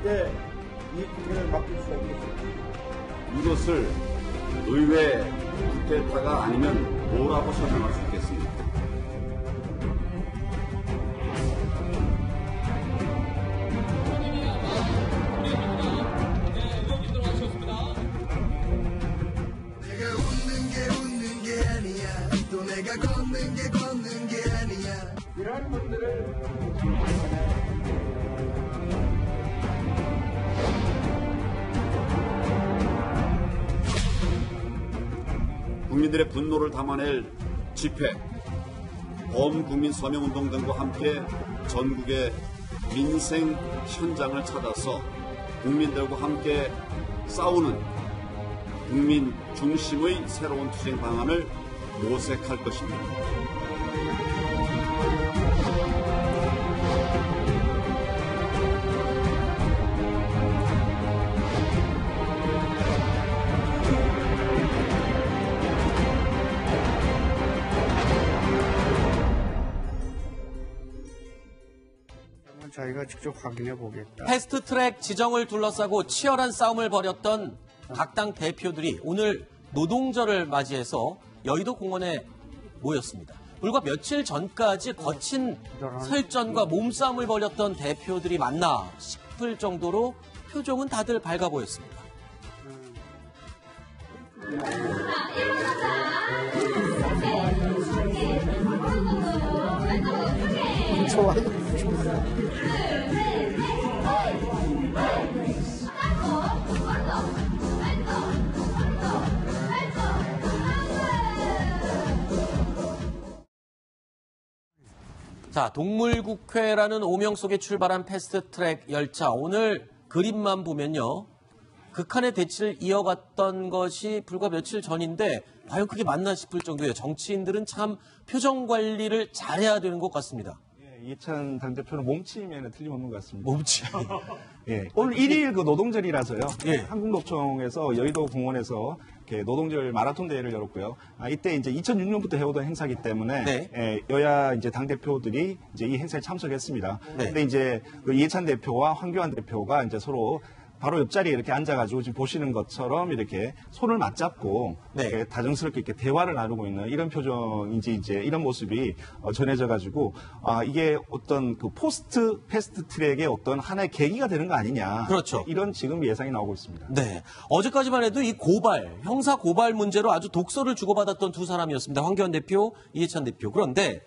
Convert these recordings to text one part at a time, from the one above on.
절대 이 국민을 맡길 수 없겠습니다. 이것을 의회 국회타가 아니면 뭐라고 설명할 수 있겠습니까? 내가 웃는 게 아니야. 또 내가 걷는 게 아니야. 이런 분들을 국민들의 분노를 담아낼 집회, 범국민 서명운동 등과 함께 전국의 민생 현장을 찾아서 국민들과 함께 싸우는 국민 중심의 새로운 투쟁 방안을 모색할 것입니다. 저희가 직접 확인해 보겠다. 패스트트랙 지정을 둘러싸고 치열한 싸움을 벌였던 각 당 대표들이 오늘 노동절을 맞이해서 여의도 공원에 모였습니다. 불과 며칠 전까지 거친 설전과 몸싸움을 벌였던 대표들이 만나 싶을 정도로 표정은 다들 밝아 보였습니다. 좋아요. 자, 동물국회라는 오명 속에 출발한 패스트트랙 열차. 오늘 그림만 보면요. 극한의 대치를 이어갔던 것이 불과 며칠 전인데 과연 그게 맞나 싶을 정도예요. 정치인들은 참 표정 관리를 잘해야 되는 것 같습니다. 이해찬 당대표는 몸치면은 틀림없는 것 같습니다. 몸치. 예. 오늘 1일 그 노동절이라서요. 예. 한국노총에서 여의도 공원에서 이렇게 노동절 마라톤 대회를 열었고요. 이때 이제 2006년부터 해오던 행사기 때문에 네. 여야 이제 당 대표들이 이제 이 행사에 참석했습니다. 네. 근데 이제 그 이해찬 대표와 황교안 대표가 이제 서로 바로 옆자리에 이렇게 앉아가지고 지금 보시는 것처럼 이렇게 손을 맞잡고 네. 이렇게 다정스럽게 이렇게 대화를 나누고 있는 이런 표정인지 이제 이런 모습이 전해져가지고 이게 어떤 그 포스트 패스트 트랙의 어떤 하나의 계기가 되는 거 아니냐. 그렇죠. 이런 지금 예상이 나오고 있습니다. 네. 어제까지만 해도 이 고발, 형사 고발 문제로 아주 독서를 주고받았던 두 사람이었습니다. 황교안 대표, 이해찬 대표. 그런데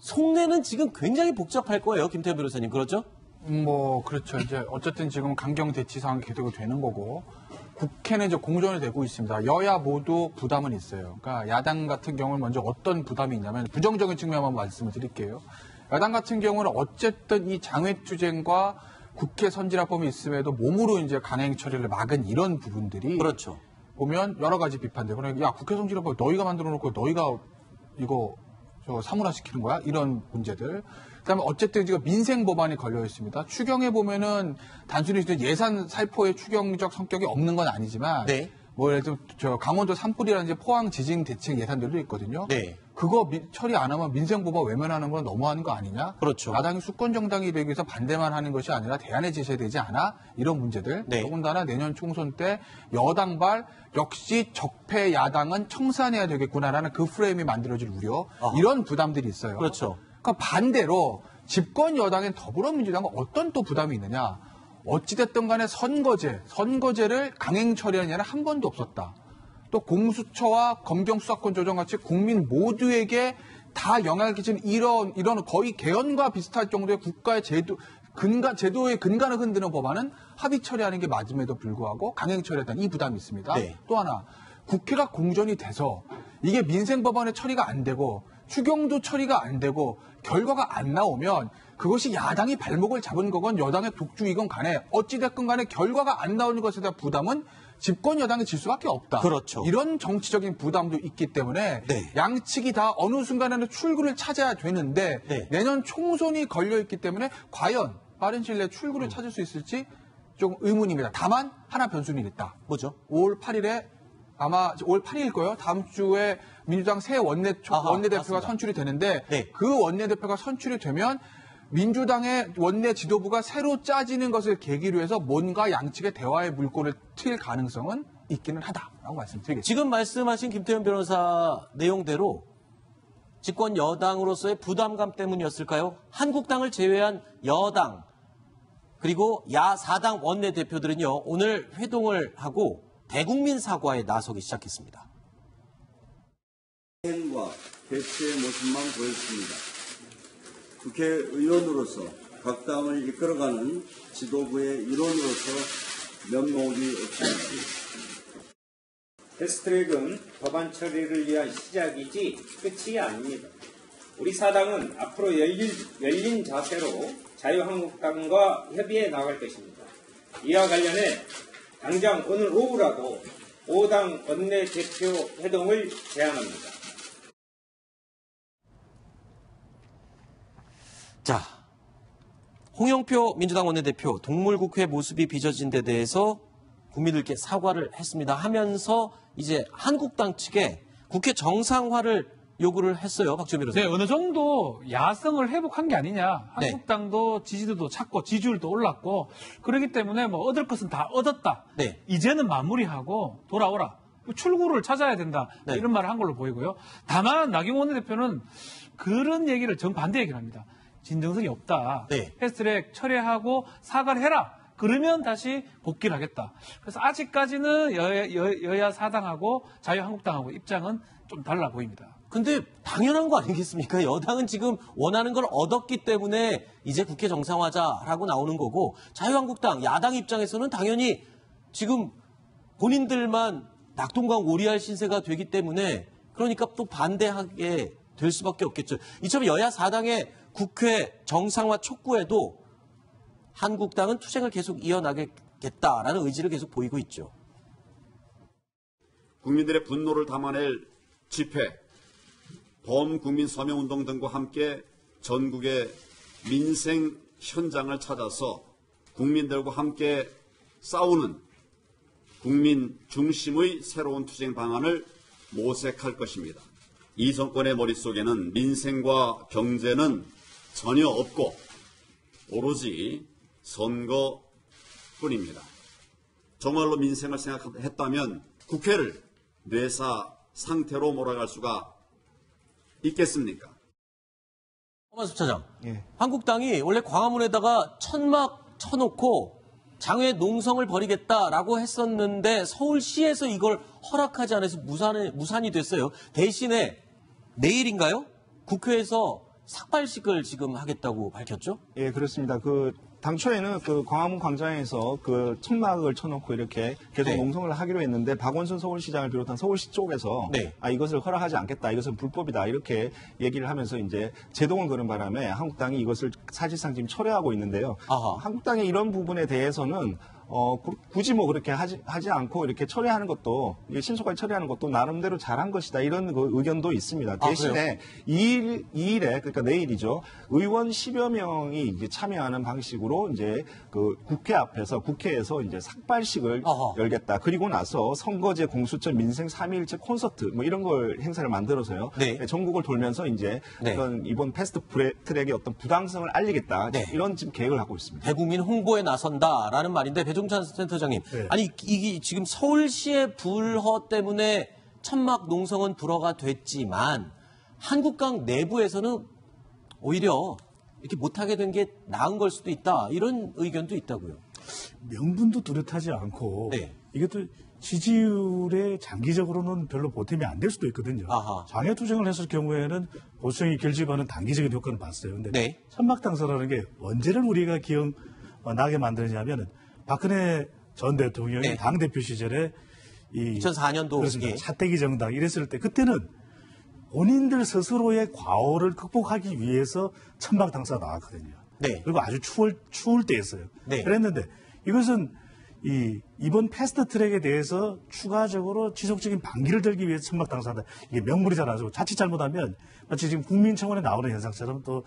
속내는 지금 굉장히 복잡할 거예요. 김태현 변호사님. 그렇죠? 그렇죠. 이제 어쨌든 지금 강경 대치 상황이 계속 되는 거고, 국회는 이제 공전이 되고 있습니다. 여야 모두 부담은 있어요. 그러니까 야당 같은 경우는 먼저 어떤 부담이 있냐면 부정적인 측면만 말씀을 드릴게요. 야당 같은 경우는 어쨌든 이 장외투쟁과 국회 선진화법이 있음에도 몸으로 이제 강행 처리를 막은 이런 부분들이 그렇죠. 보면 여러 가지 비판들. 그러니까 야, 국회 선진화법 너희가 만들어 놓고 너희가 이거 사문화시키는 거야? 이런 문제들. 그다음에 어쨌든 지금 민생 법안이 걸려 있습니다. 추경에 보면은 단순히 예산 살포의 추경적 성격이 없는 건 아니지만, 네. 예를 들어 강원도 산불이라든지 포항 지진 대책 예산들도 있거든요. 네. 그거 처리 안 하면 민생 법안 외면하는 건 너무하는 거 아니냐? 그렇죠. 야당이 수권 정당이 되기 위해서 반대만 하는 것이 아니라 대안에 제시해야 되지 않아? 이런 문제들. 네. 더군다나 내년 총선 때 여당발 역시 적폐 야당은 청산해야 되겠구나라는 그 프레임이 만들어질 우려. 이런 부담들이 있어요. 그렇죠. 그러니까 반대로 집권 여당인 더불어민주당은 어떤 또 부담이 있느냐. 어찌됐든 간에 선거제를 강행 처리하는 일은 한 번도 없었다. 또 공수처와 검경 수사권 조정 같이 국민 모두에게 다 영향을 끼치는 이런 거의 개헌과 비슷할 정도의 국가의 제도의 근간을 흔드는 법안은 합의 처리하는 게 맞음에도 불구하고 강행 처리했다는 이 부담이 있습니다. 네. 또 하나, 국회가 공전이 돼서 이게 민생 법안의 처리가 안 되고 추경도 처리가 안 되고 결과가 안 나오면 그것이 야당이 발목을 잡은 거건 여당의 독주이건 간에 어찌됐건 간에 결과가 안 나오는 것에 대한 부담은 집권 여당이 질 수밖에 없다. 그렇죠. 이런 정치적인 부담도 있기 때문에 네. 양측이 다 어느 순간에는 출구를 찾아야 되는데 네. 내년 총선이 걸려있기 때문에 과연 빠른 시일 내에 출구를 찾을 수 있을지 좀 의문입니다. 다만 하나 변수는 있다. 뭐죠? 5월 8일에 아마 5월 8일일 거예요. 다음 주에 민주당 새 원내대표가 맞습니다. 선출이 되는데 네. 그 원내대표가 선출이 되면 민주당의 원내 지도부가 새로 짜지는 것을 계기로 해서 뭔가 양측의 대화의 물꼬를 트일 가능성은 있기는 하다라고 말씀드리겠습니다. 지금 말씀하신 김태현 변호사 내용대로 집권 여당으로서의 부담감 때문이었을까요? 한국당을 제외한 여당 그리고 야4당 원내대표들은요. 오늘 회동을 하고 대국민 사과에 나서기 시작했습니다. 행과 대표의 모습만 보였습니다. 국회의원으로서 각 당을 이끌어가는 지도부의 일원으로서 면목이 없습니다. 패스트트랙은 법안 처리를 위한 시작이지 끝이 아닙니다. 우리 사당은 앞으로 열린 자세로 자유한국당과 협의해 나갈 것입니다. 이와 관련해 당장 오늘 오후라도 5당 원내대표 회동을 제안합니다. 자, 홍영표 민주당 원내대표 동물국회 모습이 빚어진 데 대해서 국민들께 사과를 했습니다. 하면서 이제 한국당 측에 국회 정상화를 요구를 했어요. 박주호 변호사님. 네, 어느 정도 야성을 회복한 게 아니냐. 네. 한국당도 지지도도 찾고 지지율도 올랐고 그렇기 때문에 뭐 얻을 것은 다 얻었다. 네. 이제는 마무리하고 돌아오라. 출구를 찾아야 된다. 네. 이런 말을 한 걸로 보이고요. 다만 나경원 원내대표는 그런 얘기를 정반대 얘기를 합니다. 진정성이 없다. 네. 패스트트랙 철회하고 사과를 해라. 그러면 다시 복귀를 하겠다. 그래서 아직까지는 여야 사당하고 자유한국당하고 입장은 좀 달라 보입니다. 근데 당연한 거 아니겠습니까? 여당은 지금 원하는 걸 얻었기 때문에 이제 국회 정상화자라고 나오는 거고 자유한국당, 야당 입장에서는 당연히 지금 본인들만 낙동강 오리알 신세가 되기 때문에 그러니까 또 반대하게 될 수밖에 없겠죠. 이처럼 여야 4당의 국회 정상화 촉구에도 한국당은 투쟁을 계속 이어나가겠다라는 의지를 계속 보이고 있죠. 국민들의 분노를 담아낼 집회, 범국민 서명운동 등과 함께 전국의 민생 현장을 찾아서 국민들과 함께 싸우는 국민 중심의 새로운 투쟁 방안을 모색할 것입니다. 이 정권의 머릿속에는 민생과 경제는 전혀 없고 오로지 선거뿐입니다. 정말로 민생을 생각했다면 국회를 뇌사 상태로 몰아갈 수가 있겠습니까? 허만수 차장, 예. 한국당이 원래 광화문에다가 천막 쳐놓고 장외 농성을 벌이겠다라고 했었는데 서울시에서 이걸 허락하지 않아서 무산이 됐어요. 대신에 내일인가요? 국회에서 삭발식을 지금 하겠다고 밝혔죠? 예, 그렇습니다. 당초에는 광화문 광장에서 천막을 쳐놓고 이렇게 계속 네. 농성을 하기로 했는데 박원순 서울시장을 비롯한 서울시 쪽에서 네. 이것을 허락하지 않겠다. 이것은 불법이다. 이렇게 얘기를 하면서 이제 제동을 거는 바람에 한국당이 이것을 사실상 지금 철회하고 있는데요. 아하. 한국당의 이런 부분에 대해서는 굳이 그렇게 하지 않고 이렇게 처리하는 것도, 신속하게 처리하는 것도 나름대로 잘한 것이다. 이런 의견도 있습니다. 대신에 2일에, 그러니까 내일이죠. 의원 10여 명이 이제 참여하는 방식으로 이제 국회 앞에서, 국회에서 이제 삭발식을 어허. 열겠다. 그리고 나서 선거제, 공수처, 민생 3.1체 콘서트 이런 걸 행사를 만들어서요. 네. 전국을 돌면서 이제 네. 이번 패스트 트랙의 어떤 부당성을 알리겠다. 네. 이런 지금 계획을 하고 있습니다. 대국민 홍보에 나선다라는 말인데 배종찬 센터장님, 네. 아니 이게 지금 서울시의 불허 때문에 천막 농성은 불허가 됐지만 한국당 내부에서는 오히려 이렇게 못하게 된 게 나은 걸 수도 있다 이런 의견도 있다고요. 명분도 뚜렷하지 않고 네. 이것도 지지율에 장기적으로는 별로 보탬이 안 될 수도 있거든요. 아하. 장애 투쟁을 했을 경우에는 보수정이 결집하는 단기적인 효과는 봤어요. 근데 네. 천막당사라는 게 언제를 우리가 기억나게 만드냐면은 박근혜 전 대통령이 네. 당대표 시절에 2004년도 그렇습니다. 예. 차떼기 정당 이랬을 때 그때는 본인들 스스로의 과오를 극복하기 위해서 천막당사 나왔거든요. 네. 그리고 아주 추울 때였어요. 네. 그랬는데 이것은 이번 패스트 트랙에 대해서 추가적으로 지속적인 반기를 들기 위해서 천막당사다. 이게 명분이 잘 안 나고 자칫 잘못하면 마치 지금 국민청원에 나오는 현상처럼 또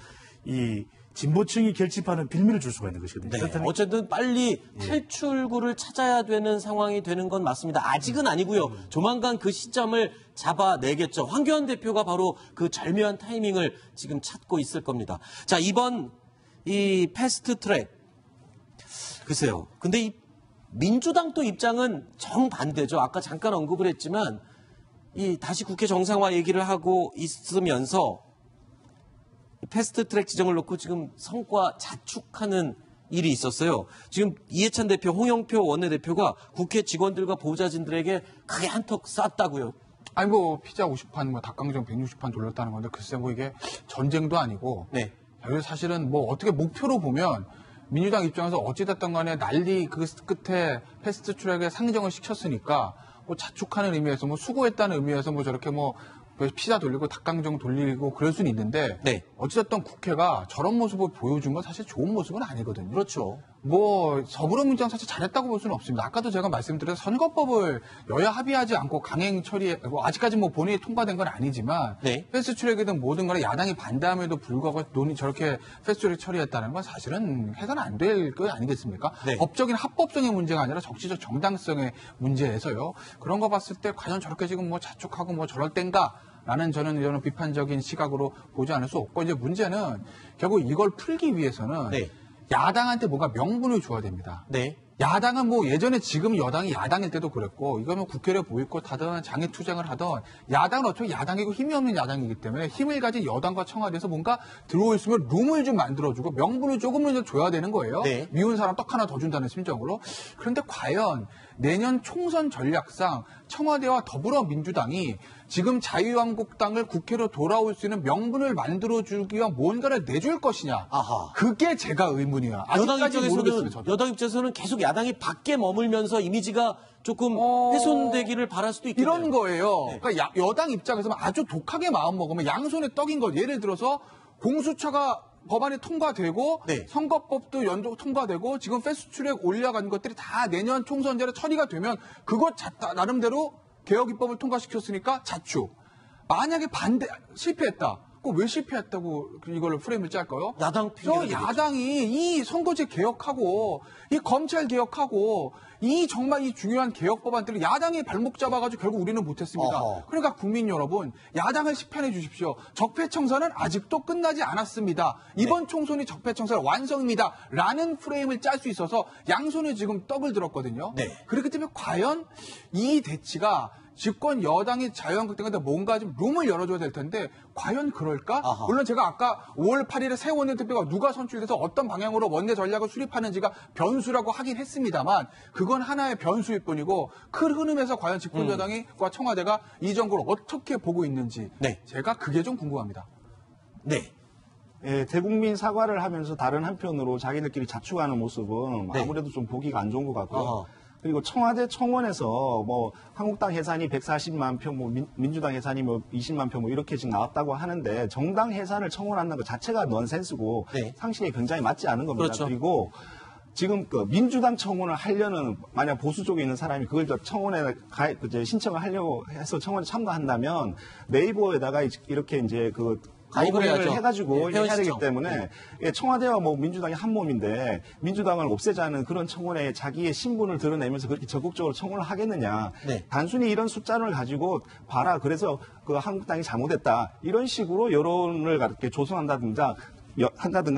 이 진보층이 결집하는 빌미를 줄 수가 있는 것이거든요. 네. 그렇다면 어쨌든 빨리 탈출구를 찾아야 되는 상황이 되는 건 맞습니다. 아직은 아니고요. 조만간 그 시점을 잡아내겠죠. 황교안 대표가 바로 그 절묘한 타이밍을 지금 찾고 있을 겁니다. 자, 이번 이 패스트트랙 글쎄요. 근데 이 민주당 또 입장은 정반대죠. 아까 잠깐 언급을 했지만 이 다시 국회 정상화 얘기를 하고 있으면서 패스트트랙 지정을 놓고 지금 성과 자축하는 일이 있었어요. 지금 이해찬 대표, 홍영표 원내대표가 국회 직원들과 보좌진들에게 크게 한턱 쐈다고요. 아니 뭐 피자 50판, 뭐 닭강정 160판 돌렸다는 건데 글쎄 뭐 이게 전쟁도 아니고. 네. 그래서 사실은 뭐 어떻게 목표로 보면 민주당 입장에서 어찌됐든 간에 난리 그 끝에 패스트트랙에 상정을 시켰으니까 뭐 자축하는 의미에서 뭐 수고했다는 의미에서 뭐 저렇게 뭐 피자 돌리고 닭강정 돌리고 그럴 수는 있는데 네. 어찌됐든 국회가 저런 모습을 보여준 건 사실 좋은 모습은 아니거든요. 그렇죠. 뭐 더불어민주당 사실 잘했다고 볼 수는 없습니다. 아까도 제가 말씀드린 선거법을 여야 합의하지 않고 강행 처리해 뭐 아직까지 뭐 본회의 통과된 건 아니지만 네. 패스트트랙이든 뭐든 간에 야당이 반대함에도 불구하고 저렇게 패스트트랙 처리했다는 건 사실은 해서는 안 될 거 아니겠습니까? 네. 법적인 합법성의 문제가 아니라 정치적 정당성의 문제에서요. 그런 거 봤을 때 과연 저렇게 지금 뭐 자축하고 뭐 저럴 땐가? 라는 저는 비판적인 시각으로 보지 않을 수 없고 이제 문제는 결국 이걸 풀기 위해서는 네. 야당한테 뭔가 명분을 줘야 됩니다. 네. 야당은 뭐 예전에 지금 여당이 야당일 때도 그랬고 이거는 국회를 보이콧 하든 장애 투쟁을 하든 야당은 어차피 야당이고 힘이 없는 야당이기 때문에 힘을 가진 여당과 청와대에서 뭔가 들어올수면 룸을 좀 만들어주고 명분을 조금은 줘야 되는 거예요. 네. 미운 사람 떡 하나 더 준다는 심정으로. 그런데 과연 내년 총선 전략상 청와대와 더불어민주당이 지금 자유한국당을 국회로 돌아올 수 있는 명분을 만들어주기 위한 뭔가를 내줄 것이냐. 아하. 그게 제가 의문이야. 아직까지 모르겠어요. 저도. 여당 입장에서는 계속 야당이 밖에 머물면서 이미지가 조금 훼손되기를 바랄 수도 있겠네요. 이런 거예요. 네. 그러니까 여당 입장에서는 아주 독하게 마음먹으면 양손에 떡인 거. 예를 들어서 공수처가 법안이 통과되고 네. 선거법도 연속 통과되고 지금 패스트트랙 올라간 것들이 다 내년 총선 전에 처리가 되면 그것 나름대로 개혁 입법을 통과시켰으니까 자축. 만약에 실패했다. 왜 실패했다고 이걸 프레임을 짤까요? 야당 저 야당이 이 선거제 개혁하고 이 검찰 개혁하고 이 정말 이 중요한 개혁 법안들을 야당이 발목 잡아가지고 결국 우리는 못했습니다. 어허. 그러니까 국민 여러분 야당을 시편해 주십시오. 적폐청산은 아직도 끝나지 않았습니다. 이번 총선이 적폐청산 완성입니다. 라는 프레임을 짤 수 있어서 양손에 지금 떡을 들었거든요. 네. 그렇기 때문에 과연 이 대치가 집권 여당이 자유한국당한테 뭔가 좀 룸을 열어줘야 될 텐데 과연 그럴까? 아하. 물론 제가 아까 5월 8일에 새 원내대표가 누가 선출돼서 어떤 방향으로 원내 전략을 수립하는지가 변수라고 하긴 했습니다만 그건 하나의 변수일 뿐이고 큰 흐름에서 과연 집권 여당과 청와대가 이 정부를 어떻게 보고 있는지 네. 제가 그게 좀 궁금합니다. 네. 예, 대국민 사과를 하면서 다른 한편으로 자기들끼리 자축하는 모습은 네. 아무래도 좀 보기가 안 좋은 것 같고요. 어허. 그리고 청와대 청원에서 뭐 한국당 해산이 140만 표, 뭐 민주당 해산이 뭐 20만 표 뭐 이렇게 지금 나왔다고 하는데 정당 해산을 청원한다는 것 자체가 넌센스고 네. 상식에 굉장히 맞지 않은 겁니다. 그렇죠. 그리고 지금 그 민주당 청원을 하려는 만약 보수 쪽에 있는 사람이 그걸 청원에 이제 신청을 하려고 해서 청원에 참가한다면 네이버에다가 이렇게 이제 그 가입을 해야죠. 해가지고 네, 해야 되기 회원 때문에 예, 청와대와 뭐 민주당이 한 몸인데 민주당을 없애자는 그런 청원에 자기의 신분을 드러내면서 그렇게 적극적으로 청원을 하겠느냐. 네. 단순히 이런 숫자를 가지고 봐라. 그래서 그 한국당이 잘못했다. 이런 식으로 여론을 이렇게 조성한다든가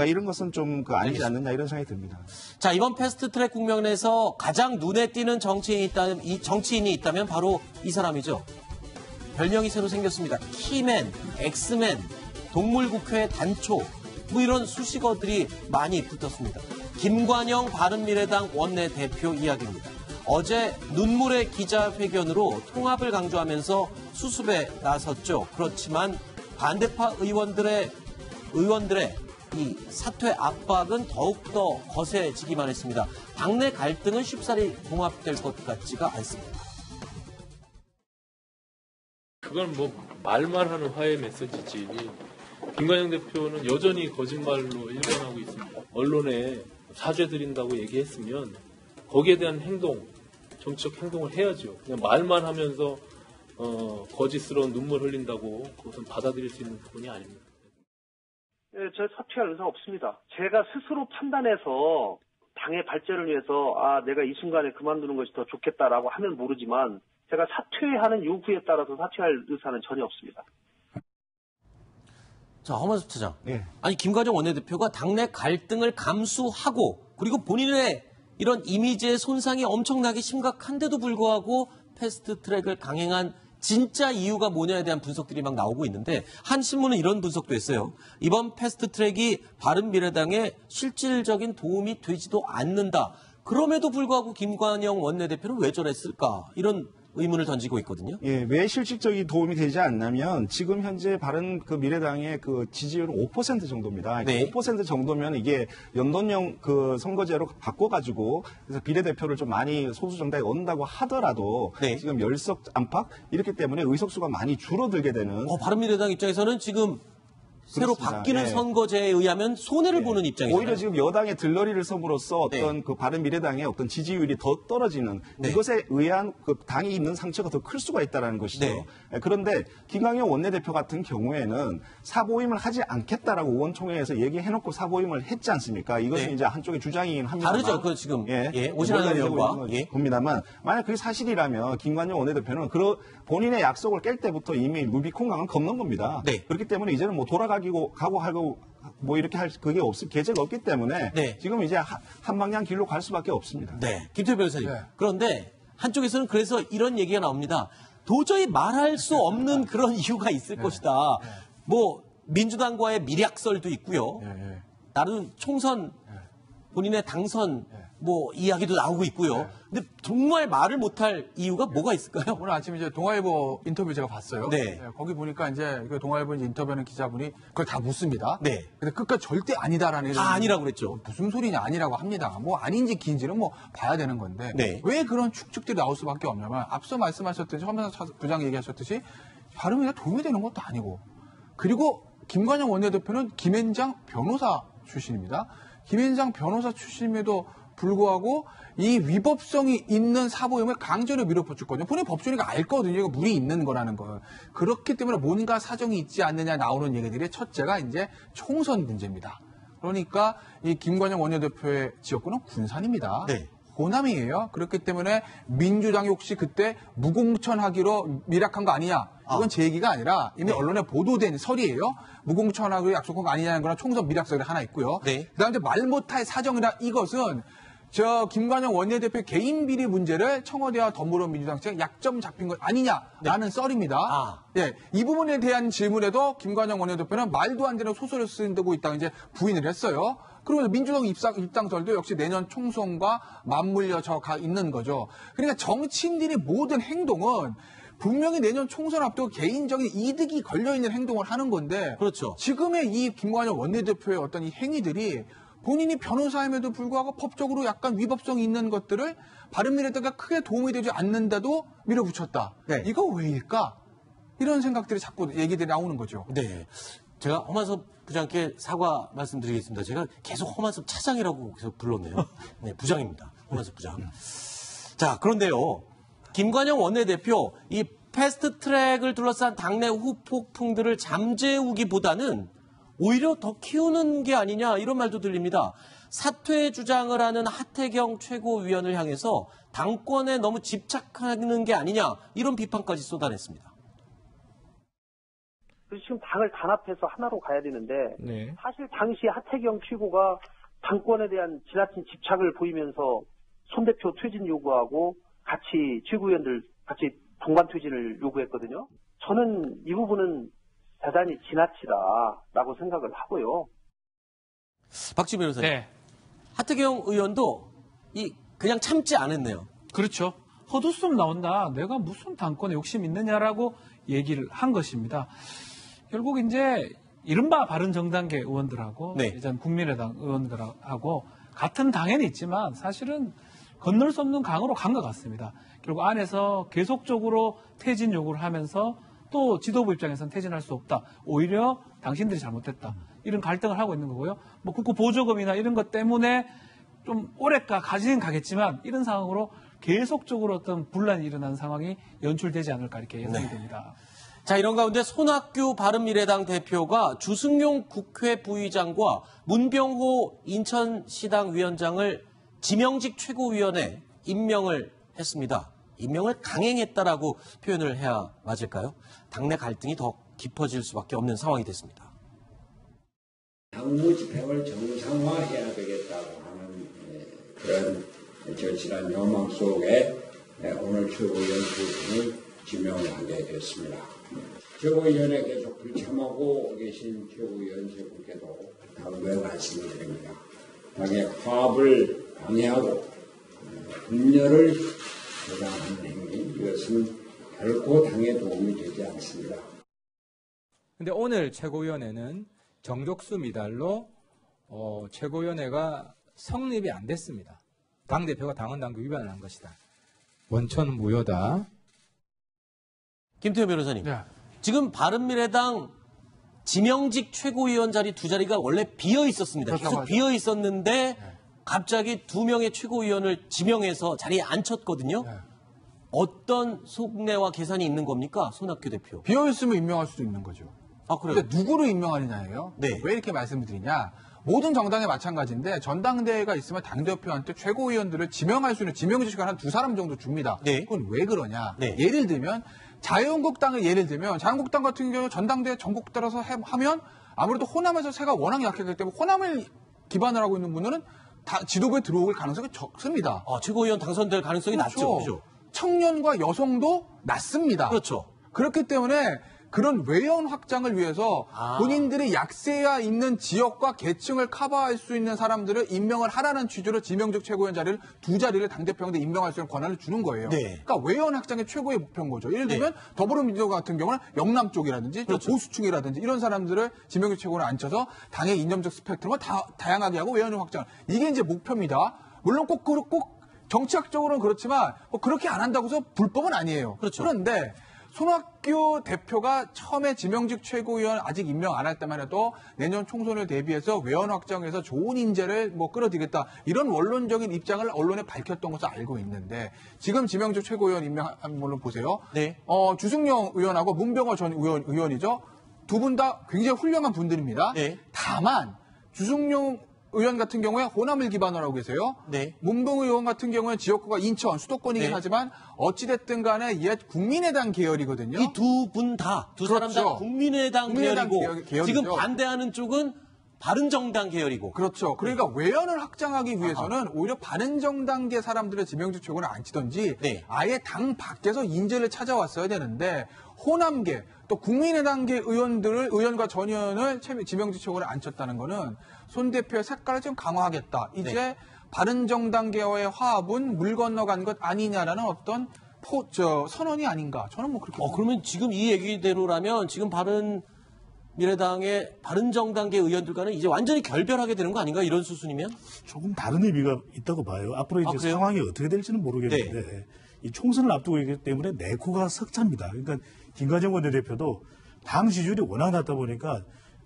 이런 것은 좀 아니지 않느냐 이런 생각이 듭니다. 자, 이번 패스트트랙 국면에서 가장 눈에 띄는 정치인이 있다면 바로 이 사람이죠. 별명이 새로 생겼습니다. 키맨, 엑스맨, 동물국회 단초, 뭐 이런 수식어들이 많이 붙었습니다. 김관영 바른미래당 원내대표 이야기입니다. 어제 눈물의 기자회견으로 통합을 강조하면서 수습에 나섰죠. 그렇지만 반대파 의원들의 이 사퇴 압박은 더욱더 거세지기만 했습니다. 당내 갈등은 쉽사리 봉합될 것 같지가 않습니다. 그건 뭐 말만 하는 화해 메시지지. 김관영 대표는 여전히 거짓말로 일관하고 있습니다. 언론에 사죄 드린다고 얘기했으면 거기에 대한 행동, 정치적 행동을 해야죠. 그냥 말만 하면서 거짓스러운 눈물 흘린다고 그것은 받아들일 수 있는 부분이 아닙니다. 예, 저 사퇴할 의사 없습니다. 제가 스스로 판단해서 당의 발전을 위해서 내가 이 순간에 그만두는 것이 더 좋겠다라고 하면 모르지만 제가 사퇴하는 요구에 따라서 사퇴할 의사는 전혀 없습니다. 자, 허만섭 차장. 예. 아니, 김관영 원내대표가 당내 갈등을 감수하고 그리고 본인의 이런 이미지의 손상이 엄청나게 심각한데도 불구하고 패스트트랙을 강행한 진짜 이유가 뭐냐에 대한 분석들이 막 나오고 있는데 한 신문은 이런 분석도 했어요. 이번 패스트트랙이 바른미래당에 실질적인 도움이 되지도 않는다. 그럼에도 불구하고 김관영 원내대표는 왜 저랬을까? 이런 의문을 던지고 있거든요. 예, 왜 실질적인 도움이 되지 않냐면 지금 현재 바른 그 미래당의 그 지지율은 5% 정도입니다. 네. 5% 정도면 이게 연동형 그 선거제로 바꿔가지고 그래서 비례대표를 좀 많이 소수 정당에 얻는다고 하더라도 네. 지금 열석 안팎 이렇기 때문에 의석수가 많이 줄어들게 되는. 바른미래당 입장에서는 지금 새로 그렇습니다. 바뀌는 예. 선거제에 의하면 손해를 보는 입장이에요. 오히려 지금 여당의 들러리를 섬으로써 어떤 네. 그 바른미래당의 어떤 지지율이 더 떨어지는 네. 이것에 의한 그 당이 입는 상처가 더 클 수가 있다는 것이죠. 네. 그런데 김광현 원내대표 같은 경우에는 사보임을 하지 않겠다라고 의원총회에서 얘기해놓고 사보임을 했지 않습니까? 이것은 네. 이제 한쪽의 주장이긴 합니다만. 다르죠. 그 지금 오신환 의원과 봅니다만 만약 그게 사실이라면 김관영 원내대표는 본인의 약속을 깰 때부터 이미 무비콩강은 건넌 겁니다. 네. 그렇기 때문에 이제는 뭐 가고 하고 뭐 이렇게 할 그게 계제가 없기 때문에 네. 지금 이제 한 방향 길로 갈 수밖에 없습니다. 네, 김태호 변호사님. 네. 그런데 한쪽에서는 그래서 이런 얘기가 나옵니다. 도저히 말할 수 없는 그런 이유가 있을 것이다. 뭐 민주당과의 밀약설도 있고요. 나름 총선 본인의 당선 뭐 이야기도 나오고 있고요. 근데 정말 말을 못할 이유가 뭐가 있을까요? 오늘 아침 이제 동아일보 인터뷰 제가 봤어요. 네. 거기 보니까 이제 그 동아일보 이제 인터뷰하는 기자분이 그걸 다 묻습니다. 네. 근데 끝까지 절대 아니다라는. 아니라고 그랬죠. 무슨 소리냐 아니라고 합니다. 뭐 아닌지 긴지는 뭐 봐야 되는 건데. 네. 왜 그런 추측들이 나올 수밖에 없냐면 앞서 말씀하셨듯이 허만섭 부장 얘기하셨듯이 발음이나 도움이 되는 것도 아니고 그리고 김관영 원내대표는 김앤장 변호사 출신입니다. 김앤장 변호사 출신임에도 불구하고 이 위법성이 있는 사보임을 강제로 밀어붙였거든요. 본인 법조니까 알거든요. 이거 무리 있는 거라는 걸. 그렇기 때문에 뭔가 사정이 있지 않느냐 나오는 얘기들이 첫째가 이제 총선 문제입니다. 그러니까 이 김관영 원내대표의 지역구는 군산입니다. 네. 호남이에요. 그렇기 때문에 민주당이 혹시 그때 무공천하기로 밀약한 거 아니냐. 이건 제 얘기가 아니라 이미 언론에 보도된 설이에요. 무공천하기로 약속한 거 아니냐는 거랑 총선 밀약설이 하나 있고요. 네. 그다음에 이제 말 못할 사정이라 이것은 김관영 원내대표 개인 비리 문제를 청와대와 더불어민주당 측에 약점 잡힌 것 아니냐라는 썰입니다. 예, 이 부분에 대한 질문에도 김관영 원내대표는 말도 안 되는 소설을 쓰고 있다고 이제 부인을 했어요. 그리고 민주당 입당설도 역시 내년 총선과 맞물려져 가 있는 거죠. 그러니까 정치인들이 모든 행동은 분명히 내년 총선 앞두고 개인적인 이득이 걸려있는 행동을 하는 건데 그렇죠. 지금의 이 김관영 원내대표의 어떤 이 행위들이 본인이 변호사임에도 불구하고 법적으로 약간 위법성이 있는 것들을 바른미래당과 크게 도움이 되지 않는데도 밀어붙였다. 네. 이거 왜일까? 이런 생각들이 자꾸 얘기들이 나오는 거죠. 네. 제가 허만섭 부장께 사과 말씀드리겠습니다. 제가 계속 허만섭 차장이라고 계속 불렀네요. 네, 부장입니다. 허만섭 부장. 자, 그런데요. 김관영 원내대표 이 패스트트랙을 둘러싼 당내 후폭풍들을 잠재우기보다는 오히려 더 키우는 게 아니냐 이런 말도 들립니다. 사퇴 주장을 하는 하태경 최고위원을 향해서 당권에 너무 집착하는 게 아니냐 이런 비판까지 쏟아냈습니다. 그래서 지금 당을 단합해서 하나로 가야 되는데 네. 사실 당시 하태경 최고가 당권에 대한 지나친 집착을 보이면서 손 대표 퇴진 요구하고 같이 최고위원들 같이 동반 퇴진을 요구했거든요. 저는 이 부분은 대단히 지나치다라고 생각을 하고요. 박지민 변호사님. 네. 하태경 의원도 그냥 참지 않았네요. 그렇죠. 헛웃음 나온다. 내가 무슨 당권에 욕심 있느냐라고 얘기를 한 것입니다. 결국 이제 이른바 바른정당계 의원들하고 네. 이제 국민의당 의원들하고 같은 당에는 있지만 사실은 건널 수 없는 강으로 간 것 같습니다. 결국 안에서 계속적으로 퇴진 요구를 하면서 또 지도부 입장에서는 퇴진할 수 없다. 오히려 당신들이 잘못했다. 이런 갈등을 하고 있는 거고요. 뭐 국고 보조금이나 이런 것 때문에 좀 오래 가지는 가겠지만 이런 상황으로 계속적으로 어떤 분란이 일어나는 상황이 연출되지 않을까 이렇게 예상이 됩니다. 자, 이런 가운데 손학규 바른미래당 대표가 주승용 국회 부의장과 문병호 인천시당 위원장을 지명직 최고위원회 임명을 했습니다. 임명을 강행했다라고 표현을 해야 맞을까요? 당내 갈등이 더 깊어질 수밖에 없는 상황이 됐습니다. 당무 집행을 정상화해야 되겠다고 하는 그런 절실한 요망 속에 오늘 최고위원 두 분을 지명을 하게 됐습니다. 최고위원에 계속 불참하고 계신 최고위원 세 분께도 당부의 말씀을 드립니다. 당의 화합을 방해하고 분열을 조장하는 행위, 이것은 결코 당에 도움이 되지 않습니다. 근데 오늘 최고위원회는 정족수 미달로 최고위원회가 성립이 안 됐습니다. 당대표가 당헌당규 위반을 한 것이다. 원천 무효다. 김태호 변호사님. 네. 지금 바른미래당 지명직 최고위원 자리 두 자리가 원래 비어 있었습니다. 그렇죠, 계속 맞아요. 비어 있었는데 갑자기 2명의 최고위원을 지명해서 자리에 앉혔거든요. 네. 어떤 속내와 계산이 있는 겁니까? 손학규 대표. 비어있으면 임명할 수도 있는 거죠. 아, 그래요? 근데 누구를 임명하느냐예요. 네. 왜 이렇게 말씀을 드리냐. 모든 정당에 마찬가지인데 전당대회가 있으면 당대표한테 최고위원들을 지명할 수 있는 지명직 시간 한 2사람 정도 줍니다. 네. 그건 왜 그러냐. 네. 예를 들면 자유한국당을 예를 들면 자유한국당 같은 경우 전당대회 전국 따라서 하면 아무래도 호남에서 세가 워낙 약하기 때문에 호남을 기반을 하고 있는 분들은 다 지도부에 들어올 가능성이 적습니다. 최고위원 당선될 가능성이 낮죠. 그렇죠? 청년과 여성도 낮습니다. 그렇죠. 그렇기 때문에 그런 외연 확장을 위해서 본인들이 약세가 있는 지역과 계층을 커버할 수 있는 사람들을 임명을 하라는 취지로 지명직 최고위원 자리를 2자리를 당대표한테 임명할 수 있는 권한을 주는 거예요. 네. 그러니까 외연 확장의 최고의 목표인 거죠. 예를 들면 더불어민주당 같은 경우는 영남 쪽이라든지 그렇죠. 보수층이라든지 이런 사람들을 지명직 최고위원에 앉혀서 당의 이념적 스펙트럼을 다양하게 하고 외연 확장. 이게 이제 목표입니다. 물론 꼭 정치학적으로는 그렇지만 그렇게 안 한다고 해서 불법은 아니에요. 그렇죠. 그런데 손학규 대표가 처음에 지명직 최고위원 아직 임명 안 할 때만 해도 내년 총선을 대비해서 외연 확장해서 좋은 인재를 끌어들이겠다 이런 원론적인 입장을 언론에 밝혔던 것을 알고 있는데 지금 지명직 최고위원 임명한 걸로 보세요. 네. 주승용 의원하고 문병호 전 의원이죠. 두 분 다 굉장히 훌륭한 분들입니다. 네. 다만 주승용 의원 같은 경우에 호남을 기반으로 하고 계세요. 네. 문병호 의원 같은 경우에 지역구가 인천, 수도권이긴 네. 하지만 어찌됐든 간에 옛 국민의당 계열이거든요. 이 두 분 다, 두 사람 다 그렇죠. 국민의당 계열이고 계열이죠. 지금 반대하는 쪽은 바른정당 계열이고. 그렇죠. 그러니까 외연을 확장하기 위해서는 오히려 바른정당계 사람들의 지명직 최고를 앉히든지 네. 아예 당 밖에서 인재를 찾아왔어야 되는데 호남계 또 국민의당계 의원과 전 의원을 지명직 최고를 앉혔다는 거는 손 대표의 색깔을 좀 강화하겠다. 이제 네. 바른정당계와의 화합은 물 건너간 것 아니냐라는 어떤 선언이 아닌가. 저는 그렇게 봅니다. 그러면 지금 이 얘기대로라면 지금 바른미래당의 바른정당계 의원들과는 이제 완전히 결별하게 되는 거 아닌가? 이런 수순이면? 조금 다른 의미가 있다고 봐요. 앞으로 이제 그래요? 상황이 어떻게 될지는 모르겠는데 이 총선을 앞두고 있기 때문에 내코가 석자입니다. 그러니까 김관정 원내대표도 당 지지율이 워낙 낮다 보니까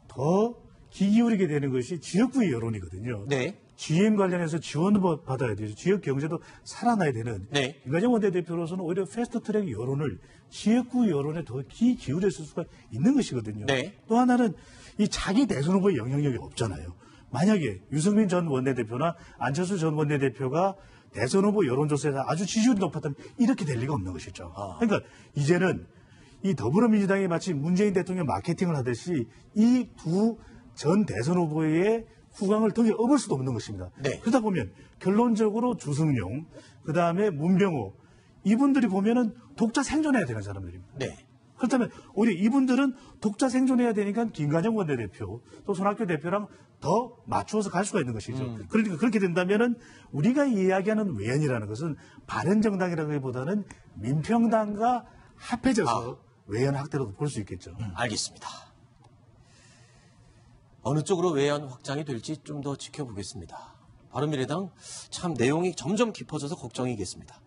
더 귀 기울이게 되는 것이 지역구의 여론이거든요. 네. GM 관련해서 지원을 받아야 되죠. 지역 경제도 살아나야 되는. 네. 김관정 원내대표로서는 오히려 패스트트랙 여론을 지역구 여론에 더 귀 기울였을 수가 있는 것이거든요. 네. 또 하나는 이 자기 대선 후보의 영향력이 없잖아요. 만약에 유승민 전 원내대표나 안철수 전 원내대표가 대선 후보 여론조사에서 아주 지지율이 높았다면 이렇게 될 리가 없는 것이죠. 그러니까 이제는 이 더불어민주당이 마치 문재인 대통령 마케팅을 하듯이 이 두 전 대선 후보의 후광을 등에 업을 수도 없는 것입니다. 네. 그러다 보면 결론적으로 주승용, 그 다음에 문병호 이분들이 보면은 독자 생존해야 되는 사람들입니다. 네. 그렇다면 우리 이분들은 독자 생존해야 되니까 김관정 원내대표 또 손학규 대표랑 더 맞추어서 갈 수가 있는 것이죠. 그러니까 그렇게 된다면은 우리가 이야기하는 외연이라는 것은 바른정당이라기보다는 민평당과 합해져서 외연 확대로 볼 수 있겠죠. 알겠습니다. 어느 쪽으로 외연 확장이 될지 좀 더 지켜보겠습니다. 바른미래당 참 내용이 점점 깊어져서 걱정이겠습니다.